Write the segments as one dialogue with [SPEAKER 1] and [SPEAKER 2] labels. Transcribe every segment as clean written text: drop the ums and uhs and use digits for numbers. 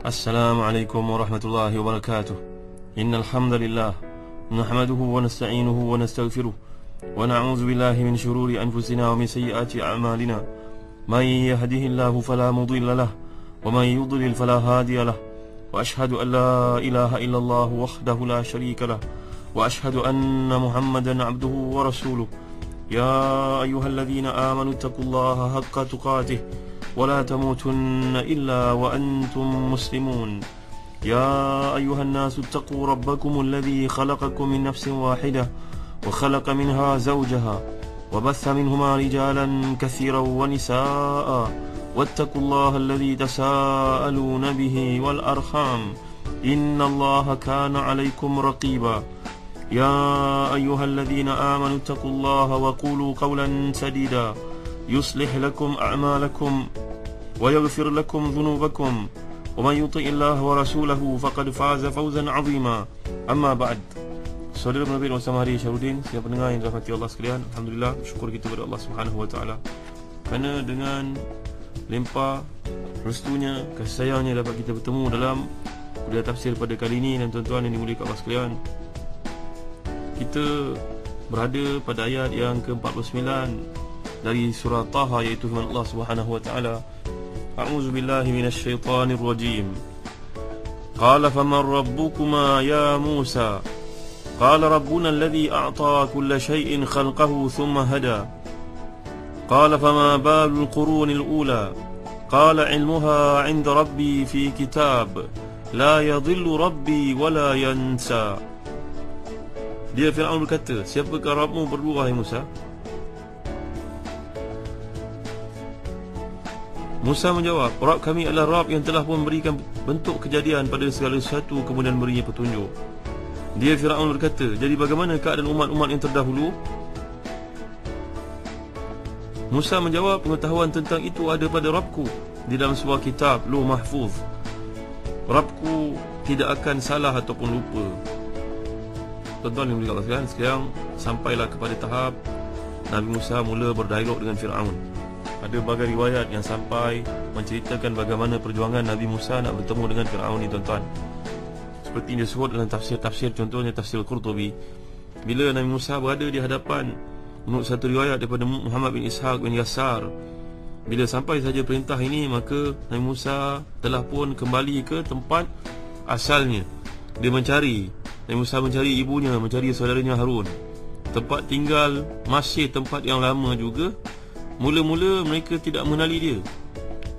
[SPEAKER 1] السلام عليكم ورحمة الله وبركاته. إن الحمد لله نحمده ونستعينه ونستغفره ونعوذ بالله من شرور أنفسنا ومن سيئات أعمالنا. من يهده الله فلا مضل له ومن يضلل فلا هادي له. وأشهد أن لا إله إلا الله وحده لا شريك له وأشهد أن محمدا عبده ورسوله. يا أيها الذين آمنوا اتقوا الله حق تقاته ولا تموتن إلا وأنتم مسلمون. يا أيها الناس اتقوا ربكم الذي خلقكم من نفس واحدة وخلق منها زوجها وبث منهما رجالا كثيرا ونساء واتقوا الله الذي تساءلون به والأرحام إن الله كان عليكم رقيبا. يا أيها الذين آمنوا اتقوا الله وقولوا قولا سديدا يصلح لكم أعمالكم ويغفر لكم ذنوبكم ومن يطع الله ورسوله فقد فاز فوزا عظيما. أما بعد. Saudara Nabi Muhammad Syarudin, siapa pendengar yang dirahmati Allah sekalian, alhamdulillah, bersyukur kita kepada Allah Subhanahu wa taala kerana dengan limpah restunya, kasih sayangnya dapat kita bertemu dalam kuliah tafsir pada kali ini. Dan tuan-tuan yang dimuliakan Allah sekalian, kita berada pada ayat yang ke-49 dari surah Taha, iaitu firman Allah Subhanahu wa taala, A'udzu billahi minasyaitonir rajim. Qala faman rabbukuma ya Musa? Qala rabbuna alladhi a'ta kulla shay'in khalqahu thumma hada. Qala fama balul qurunil ula? Qala ilmuha 'inda rabbi fi kitab la yadhillu rabbi wa la yansa. Dia Fir'aun berkata, siapakah Rabbmu berdua, wahai Musa? Musa menjawab, Rabb kami adalah Rabb yang telah pun memberikan bentuk kejadian pada segala sesuatu, kemudian berinya petunjuk. Dia Fir'aun berkata, jadi bagaimana keadaan umat-umat yang terdahulu? Musa menjawab, pengetahuan tentang itu ada pada Rabbku di dalam sebuah kitab Lauh Mahfuz. Rabbku tidak akan salah ataupun lupa. Tuan-tuan yang berkata sekalian, sekarang sampailah kepada tahap Nabi Musa mula berdialog dengan Fir'aun. Ada berbagai riwayat yang sampai menceritakan bagaimana perjuangan Nabi Musa nak bertemu dengan Fir'aun ni, tuan-tuan. Seperti yang disebut dalam tafsir-tafsir, contohnya tafsir Qurtubi. Bila Nabi Musa berada di hadapan, menurut satu riwayat daripada Muhammad bin Ishaq bin Yasar, bila sampai saja perintah ini, maka Nabi Musa telah pun kembali ke tempat asalnya. Dia mencari, Nabi Musa mencari ibunya, mencari saudaranya Harun. Tempat tinggal masih tempat yang lama juga. Mula-mula mereka tidak mengenali dia,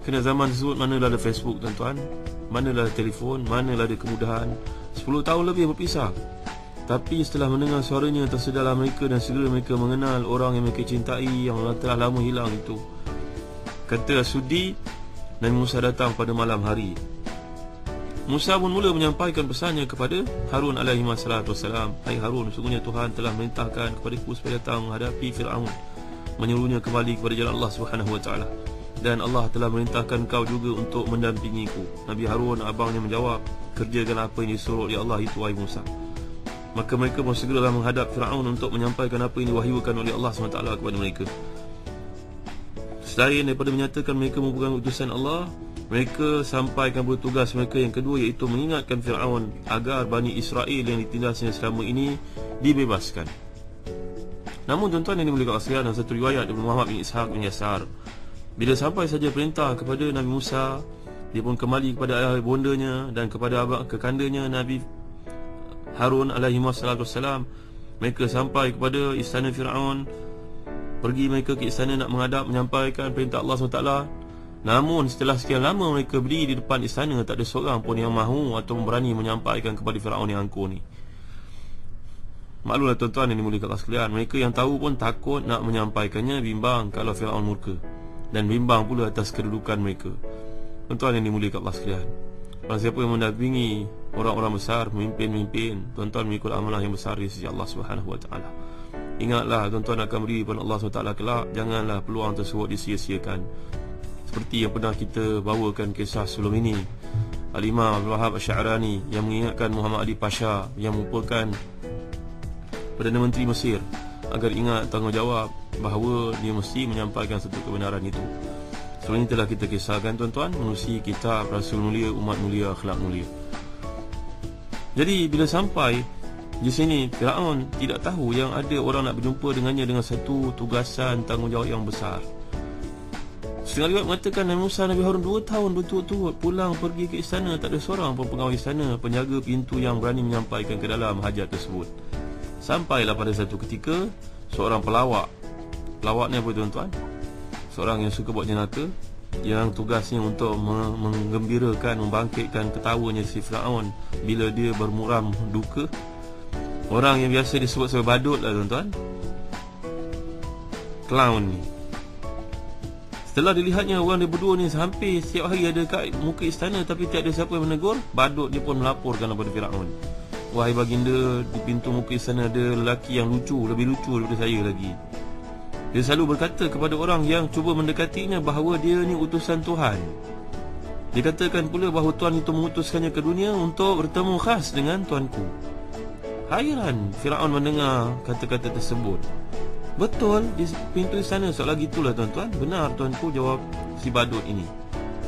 [SPEAKER 1] kerana zaman tersebut manalah ada Facebook, tuan-tuan, manalah ada telefon, manalah ada kemudahan. 10 tahun lebih berpisah. Tapi setelah mendengar suaranya, tersedarlah mereka dan segera mereka mengenal orang yang mereka cintai, yang telah lama hilang itu. Kata Sudi, Nabi Musa datang pada malam hari. Musa pun mula menyampaikan pesannya kepada Harun alaihi wassalam. Hai Harun, sesungguhnya Tuhan telah merintahkan kepadaku supaya datang menghadapi Fir'aun, menyuruhnya kembali kepada jalan Allah Subhanahu wa taala, dan Allah telah merintahkan kau juga untuk mendampingiku. Nabi Harun, abangnya, menjawab, kerjakan apa yang disuruh oleh Allah itu, wahai Musa. Maka mereka pun segeralah menghadap Fir'aun untuk menyampaikan apa yang diwahyukan oleh Allah SWT kepada mereka. Selain daripada menyatakan mereka merupakan utusan Allah, mereka sampaikan bertugas mereka yang kedua, iaitu mengingatkan Fir'aun agar Bani Israel yang ditindasnya selama ini dibebaskan. Namun tuan-tuan yang dimuliakan Allah sekalian, dalam satu riwayat daripada Muhammad bin Ishaq bin Yasar, bila sampai saja perintah kepada Nabi Musa, dia pun kembali kepada ayah bondanya dan kepada abang kekandanya Nabi Harun alaihi wassalam. Mereka sampai kepada istana Fir'aun. Pergi mereka ke istana nak menghadap, menyampaikan perintah Allah SWT. Namun setelah sekian lama mereka berdiri di depan istana, tak ada seorang pun yang mahu atau berani menyampaikan kepada Fir'aun yang angkuh ni. Maklumlah tuan-tuan yang dimuliakan Allah sekalian, mereka yang tahu pun takut nak menyampaikannya, bimbang kalau Fir'aun murka, dan bimbang pula atas kedudukan mereka. Tuan-tuan yang dimuliakan Allah sekalian, orang siapa yang mendampingi orang-orang besar, pemimpin-pemimpin, tuan-tuan mengikut amanah yang besar di sisi Allah Subhanahu wa taala. Ingatlah tuan-tuan akan berdiri pada Allah SWT kelak. Janganlah peluang tersebut disia-siakan. Seperti yang pernah kita bawakan kisah sebelum ini, Al-Imam Abdul Wahab Asy'arani yang mengingatkan Muhammad Ali Pasha yang merupakan Perdana Menteri Mesir agar ingat tanggungjawab bahawa dia mesti menyampaikan satu kebenaran itu. Sebelum ini telah kita kisahkan tuan-tuan, menerusi kitab Rasul mulia, umat mulia, akhlak mulia. Jadi bila sampai di sini, Firaun tidak tahu yang ada orang nak berjumpa dengannya dengan satu tugasan tanggungjawab yang besar. Setengah riwayat mengatakan Nabi Musa, Nabi Harun 2 tahun berturut-turut pulang pergi ke istana, tak ada seorang pun pegawai istana, penjaga pintu yang berani menyampaikan ke dalam hajat tersebut. Sampailah pada satu ketika seorang pelawak. Pelawak ni apa tuan-tuan? Seorang yang suka buat jenaka, yang tugasnya untuk menggembirakan, membangkitkan ketawanya si Firaun bila dia bermuram duka. Orang yang biasa disebut sebagai badut lah tuan-tuan, clown ni. Setelah dilihatnya orang dia berdua ni hampir setiap hari ada kat muka istana, tapi tak ada siapa yang menegur, badut dia pun melaporkan kepada Firaun, wahai baginda, di pintu muka istana ada lelaki yang lucu, lebih lucu daripada saya lagi. Dia selalu berkata kepada orang yang cuba mendekatinya bahawa dia ni utusan Tuhan. Dia katakan pula bahawa Tuhan itu mengutuskannya ke dunia untuk bertemu khas dengan tuanku. Hairan Firaun mendengar kata-kata tersebut. Betul, di pintu istana soal lagi itulah tuan-tuan. Benar tuanku, jawab si badut ini.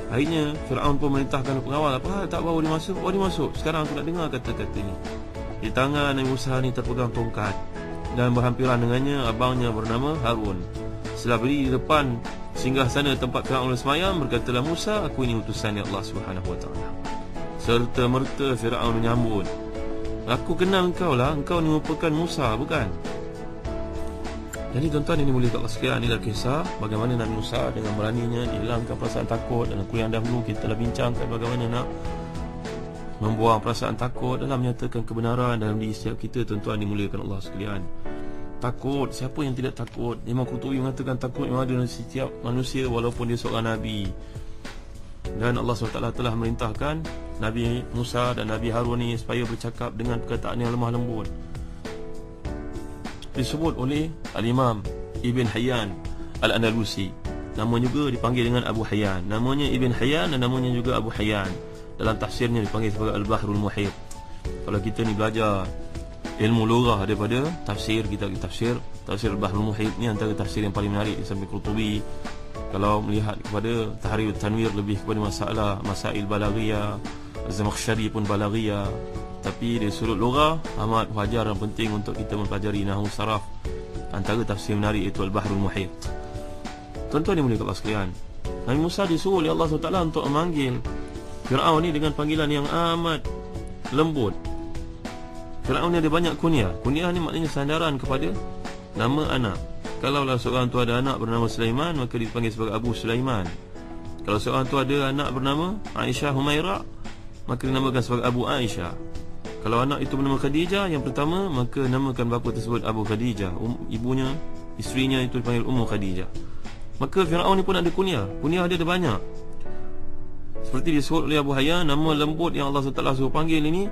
[SPEAKER 1] Akhirnya Firaun pun merintahkan pengawal, apa hal tak bawa dia masuk? Bawa dia masuk, sekarang aku nak dengar kata-kata ini. Di tangan Nabi Musa ni terpegang tongkat, dan berhampiran dengannya abangnya bernama Harun. Setelah berdiri di depan singgah sana tempat Firaun bersemayam, berkatalah Musa, aku ini utusan Allah SWT. Serta merta Firaun menyambut, aku kenal engkau lah, engkau ni merupakan Musa, bukan? Jadi tuan-tuan, ini boleh Allah sekalian, inilah kisah bagaimana Nabi Musa dengan beraninya dihilangkan perasaan takut. Dan aku yang dahulu kita telah bincangkan bagaimana nak membuang perasaan takut dalam menyatakan kebenaran dalam diri setiap kita. Tuan-tuan dimuliakan Allah sekalian, takut, siapa yang tidak takut? Imam Qurtubi mengatakan takut memang ada dalam setiap manusia walaupun dia seorang Nabi. Dan Allah SWT telah merintahkan Nabi Musa dan Nabi Harun ni supaya bercakap dengan perkataan yang lemah lembut. Disebut oleh Al-Imam Ibn Hayyan Al-Andalusi, nama juga dipanggil dengan Abu Hayyan. Namanya Ibn Hayyan dan namanya juga Abu Hayyan. Dalam tafsirnya dipanggil sebagai Al-Bahrul Muhit. Kalau kita ni belajar ilmu lughah daripada tafsir, kita tafsir Al-Bahrul Muhit ni antara tafsir yang paling menarik di samping Qurtubi. Kalau melihat kepada Tahrir Tanwir, lebih kepada masail balaghiyah, Zamakhsyari pun balaghiyah. Tapi dari sudut lughah amat wajar dan penting untuk kita mempelajari nahwu saraf. Antara tafsir menarik itu Al-Bahrul Muhit. Tuan-tuan yang mulia Allah sekalian, Nabi Musa disuruh oleh Allah SWT untuk memanggil Firaun ni dengan panggilan yang amat lembut. Firaun ni ada banyak kunyah. Kunyah ni maknanya sandaran kepada nama anak. Kalaulah seorang tu ada anak bernama Sulaiman, maka dipanggil sebagai Abu Sulaiman. Kalau seorang tu ada anak bernama Aisyah Humairah, maka dinamakan sebagai Abu Aisyah. Kalau anak itu bernama Khadijah yang pertama, maka namakan bapa tersebut Abu Khadijah. Ibunya, isterinya itu dipanggil Ummu Khadijah. Maka Firaun ni pun ada kunyah. Kunyah dia ada banyak. Seperti disebut oleh Abu Hayyan, nama lembut yang Allah SWT suruh panggil ini,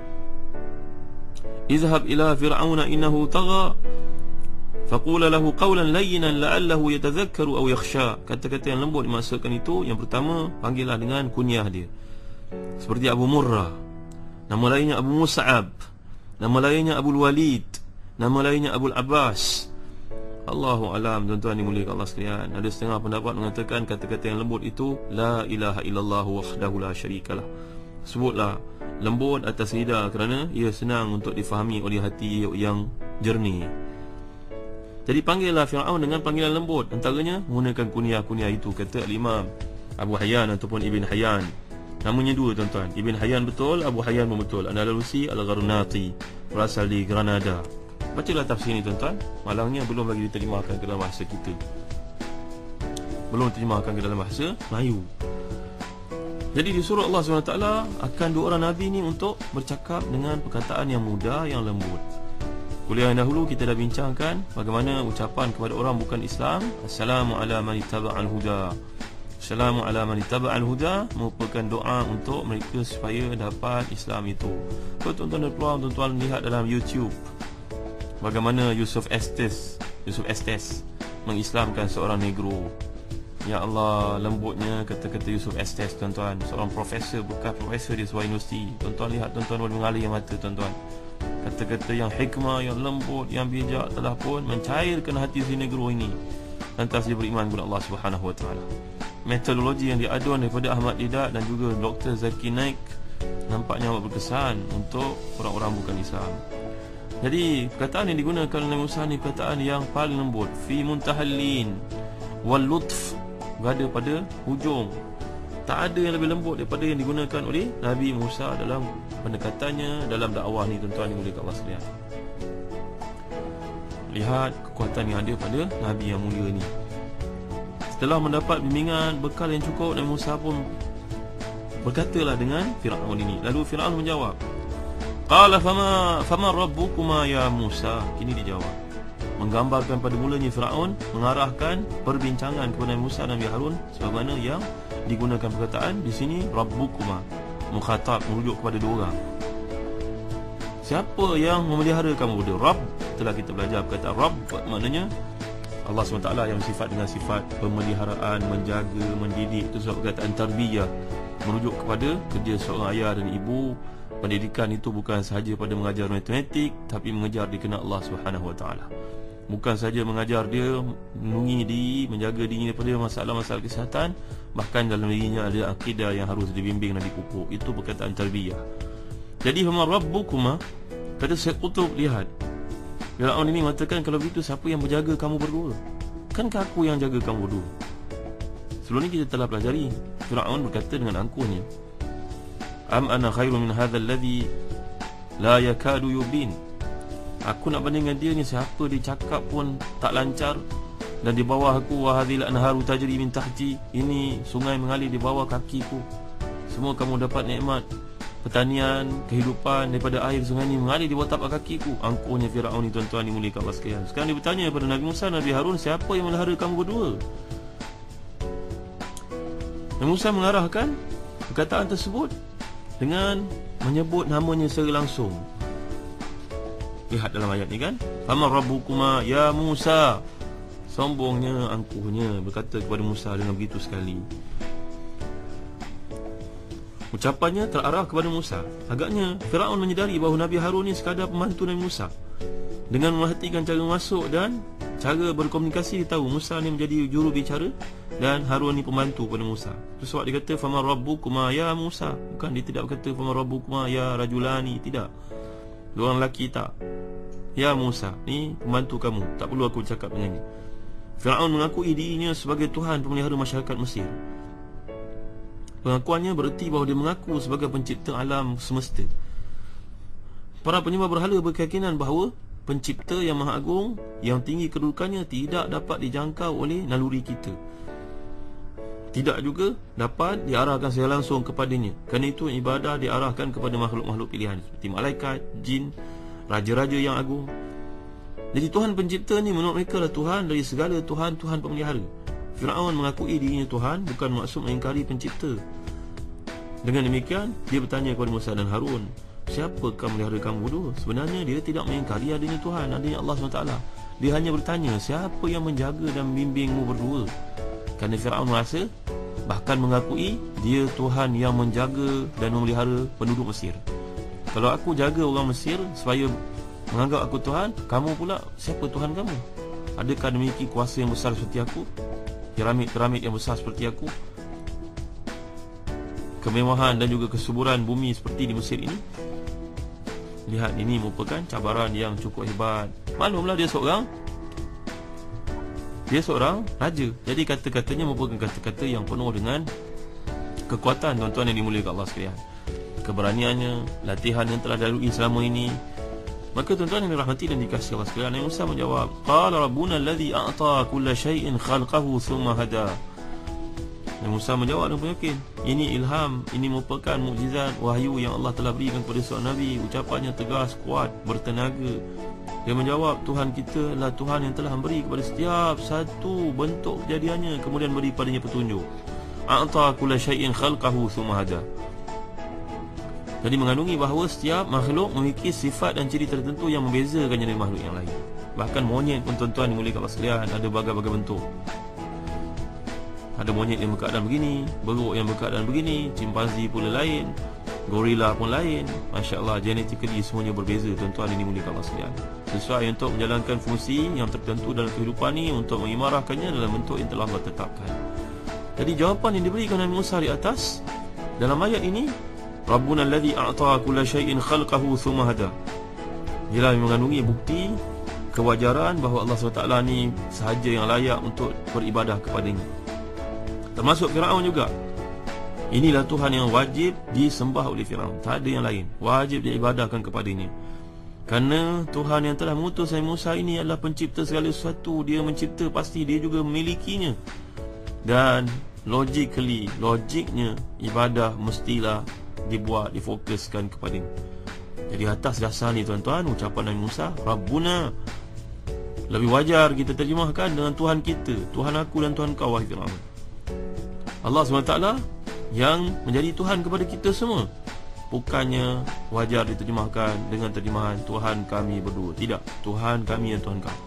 [SPEAKER 1] izhab ila fir'auna innahu tagha faqula lahu qawlan layyinan la'allahu yatadhakkaru aw yakhsha. Kata-kata yang lembut dimaksudkan itu, yang pertama, panggillah dengan kunyah dia. Seperti Abu Murrah, nama lainnya Abu Mus'ab, nama lainnya Abu Walid, nama lainnya Abu Abbas. Allahu alam. Tuan-tuan dimuliakan Allah sekalian, ada setengah pendapat mengatakan kata-kata yang lembut itu la ilaha illallah wahdahu la syarikalah. Sebutlah lembut atas lidah kerana ia senang untuk difahami oleh hati yang jernih. Jadi panggillah Firaun dengan panggilan lembut, antaranya menggunakan kunyah-kunyah itu, kata Imam Abu Hayyan ataupun Ibn Hayyan. Namanya dua tuan-tuan, Ibn Hayyan betul, Abu Hayyan pun betul. Andalusi Al-Gharnati, berasal di Granada. Bacalah tafsir ini tuan-tuan. Malangnya belum lagi diterjemahkan ke dalam bahasa kita, belum diterjemahkan ke dalam bahasa Melayu. Jadi disuruh Allah SWT akan dua orang Nabi ni untuk bercakap dengan perkataan yang mudah, yang lembut. Kuliah yang dahulu kita dah bincangkan bagaimana ucapan kepada orang bukan Islam, Assalamu ala man ittaba'al huda. Assalamu ala man ittaba'al huda merupakan doa untuk mereka supaya dapat Islam itu. Kalau tuan-tuan dan puan, tuan-tuan lihat dalam YouTube bagaimana Yusuf Estes mengislamkan seorang negro. Ya Allah, lembutnya kata-kata Yusuf Estes tuan-tuan, seorang profesor, bekas profesor di sebuah universiti. Tuan-tuan lihat, tuan-tuan boleh mengalir mata tuan-tuan. Kata-kata yang hikmah, yang lembut, yang bijak telah pun mencairkan hati si negro ini, lantas dia beriman kepada Allah Subhanahu Wa Taala. metodologi yang diaduan daripada Ahmad Didat dan juga Dr. Zaki Naik nampaknya amat berkesan untuk orang-orang bukan Islam. Jadi perkataan yang digunakan oleh Musa ni perkataan yang paling lembut, fi muntahallin wal lutf, berada pada hujung. Tak ada yang lebih lembut daripada yang digunakan oleh Nabi Musa dalam pendekatannya dalam dakwah ni, tuan-tuan yang mulia Allah sekalian. Lihat kekuatan yang ada pada Nabi yang mulia ni. Setelah mendapat bimbingan bekal yang cukup, Nabi Musa pun berkatalah dengan Fir'aun ini. Lalu Fir'aun menjawab, qala fama rabbukuma ya Musa. Kini dijawab, menggambarkan pada mulanya Fir'aun mengarahkan perbincangan kepada Nabi Musa dan Nabi Harun sebagaimana yang digunakan perkataan di sini rabbukuma, mukhatab, merujuk kepada dua orang. Siapa yang memelihara kamu berdua? Rabb, telah kita belajar perkataan Rabb maknanya Allah SWT yang bersifat dengan sifat pemeliharaan, menjaga, mendidik. Itu sebab perkataan tarbiyah merujuk kepada kerja seorang ayah dan ibu. Pendidikan itu bukan sahaja pada mengajar matematik, tapi mengejar dikenal Allah SWT. Bukan saja mengajar dia melindungi diri, menjaga diri daripada masalah-masalah kesihatan, bahkan dalam dirinya ada akidah yang harus dibimbing dan dipupuk. Itu perkataan tarbiyah. Jadi huma rabbukuma, kata Syekh Qutb, lihat Fir'aun ini mengatakan, kalau begitu siapa yang menjaga kamu berdua? Kankah aku yang jaga kamu berdua? Sebelum ni kita telah pelajari, Fir'aun berkata dengan angkuhnya, am ana khairun min hadzal ladzi la yakadu yubin. Aku nak bandingkan dia ni, siapa dia cakap pun tak lancar, dan di bawah aku wa hadzal anharu tajri min tahti, ini sungai mengalir di bawah kakiku. Semua kamu dapat nikmat pertanian, kehidupan daripada air sungai ini mengalir di bawah tapak kakiku. Angkuhnya Fir'aun ni, tuan-tuan dimuliakan Allah sekalian. Sekarang dia bertanya kepada Nabi Musa, Nabi Harun, siapa yang melihara kamu berdua? Nabi Musa mengarahkan perkataan tersebut dengan menyebut namanya secara langsung. Lihat dalam ayat ni kan, fama rabbukuma ya Musa. Sombongnya, angkuhnya berkata kepada Musa dengan begitu sekali. Ucapannya terarah kepada Musa. Agaknya Fir'aun menyedari bahawa Nabi Harun ni sekadar pembantu Nabi Musa. Dengan memerhatikan cara masuk dan cara berkomunikasi, dia tahu Musa ni menjadi juru bicara dan Harun ni pembantu kepada Musa. Itu sebab dia kata fama rabbukuma ya Musa. Bukan, dia tidak berkata fama rabbukuma ya rajulani. Tidak, dua orang lelaki, tak. Ya Musa, ni pembantu kamu, tak perlu aku cakap dengannya. Fir'aun mengakui dirinya sebagai Tuhan pemelihara masyarakat Mesir. Pengakuannya bererti bahawa dia mengaku sebagai pencipta alam semesta. Para penyembah berhala berkeyakinan bahawa pencipta yang maha agung, yang tinggi kedudukannya, tidak dapat dijangkau oleh naluri kita, tidak juga dapat diarahkan secara langsung kepadanya. Kerana itu ibadah diarahkan kepada makhluk-makhluk pilihan seperti malaikat, jin, raja-raja yang agung. Jadi Tuhan pencipta ni menurut mereka adalah Tuhan dari segala Tuhan-Tuhan pemelihara. Fir'aun mengakui dirinya Tuhan, bukan maksud mengingkari pencipta. Dengan demikian, dia bertanya kepada Musa dan Harun, siapakah melihara kamu berdua? Sebenarnya dia tidak mengingkari adanya Tuhan, adanya Allah SWT. Dia hanya bertanya, siapa yang menjaga dan membimbingmu berdua? Kerana Fir'aun merasa, bahkan mengakui, dia Tuhan yang menjaga dan memelihara penduduk Mesir. Kalau aku jaga orang Mesir supaya menganggap aku Tuhan, kamu pula siapa Tuhan kamu? Adakah memiliki kuasa yang besar seperti aku? Piramid-piramid yang besar seperti aku? Kemewahan dan juga kesuburan bumi seperti di Mesir ini? Lihat, ini merupakan cabaran yang cukup hebat. Maklumlah dia seorang raja. Jadi kata-katanya merupakan kata-kata yang penuh dengan kekuatan, tuan-tuan yang dimuliakan Allah sekalian. Keberaniannya, latihan yang telah dilalui selama ini. Maka tuan-tuan yang dirahmati dan dikasihi Allah sekalian, Nabi Musa menjawab, qala rabbuna alladhi a'ta kulla syai'in khalqahu thumma hada. Nabi Musa menjawab dengan yakin, ini ilham, ini merupakan mukjizat wahyu yang Allah telah berikan kepada seorang Nabi. Ucapannya tegas, kuat, bertenaga. Dia menjawab, Tuhan kita adalah Tuhan yang telah memberi kepada setiap satu bentuk kejadiannya, kemudian beri padanya petunjuk. A'ta kulla syai'in khalqahu thumma hada. Jadi mengandungi bahawa setiap makhluk memiliki sifat dan ciri tertentu yang membezakannya dari makhluk yang lain. Bahkan monyet pun, tuan-tuan dimuliakan Allah sekalian, ada berbagai-bagai bentuk. Ada monyet yang berkeadaan begini, beruk yang berkeadaan begini, chimpanzee pula lain, gorila pun lain. Masya Allah, genetically semuanya berbeza, tuan-tuan yang dimuliakan Allah sekalian. Sesuai untuk menjalankan fungsi yang tertentu dalam kehidupan ni, untuk mengimarahkannya dalam bentuk yang telah Allah tetapkan. Jadi jawapan yang diberikan Nabi Musa di atas dalam ayat ini, Rabbuna alladhi a'ta kulla syai'in khalqahu thumma hada, ialah mengandungi bukti kewajaran bahawa Allah SWT ni sahaja yang layak untuk beribadah kepadanya. Termasuk Firaun juga. Inilah Tuhan yang wajib disembah oleh Firaun, tak ada yang lain, wajib diibadahkan kepadanya. Kerana Tuhan yang telah mengutus Nabi Musa ini adalah pencipta segala sesuatu. Dia mencipta, pasti dia juga memilikinya. Dan logiknya ibadah mestilah dibuat, difokuskan kepadanya. Jadi atas dasar ni tuan-tuan, ucapan Nabi Musa, Rabbuna, lebih wajar kita terjemahkan dengan Tuhan kita, Tuhan aku dan Tuhan kau, wahai Firaun. Allah SWT yang menjadi Tuhan kepada kita semua. Bukannya wajar diterjemahkan dengan terjemahan Tuhan kami berdua. Tidak, Tuhan kami dan Tuhan kau.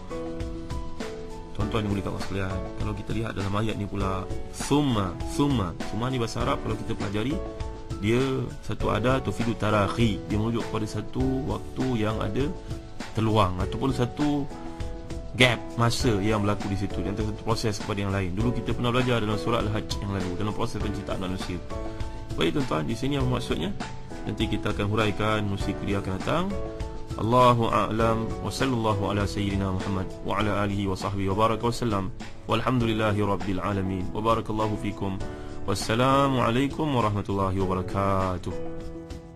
[SPEAKER 1] Tuan-tuan yang mulia sekalian, kalau kita lihat dalam ayat ni pula, Summa ni bahasa Arab, kalau kita pelajari, dia satu adat tufidu tarakhi, dia merujuk kepada satu waktu yang ada terluang ataupun satu gap masa yang berlaku di situ, antara satu proses kepada yang lain. Dulu kita pernah belajar dalam surah Al-Hajj yang lalu, dalam proses penciptaan manusia. Baik tuan-tuan, di sini apa maksudnya? Nanti kita akan huraikan musim kuliah akan datang. Allahu a'lam wa sallallahu ala sayyidina Muhammad wa ala alihi wa sahbihi wa baraka wa sallam. Walhamdulillahi rabbil alamin. Wa barakallahu fikum. Wassalamualaikum warahmatullahi wabarakatuh.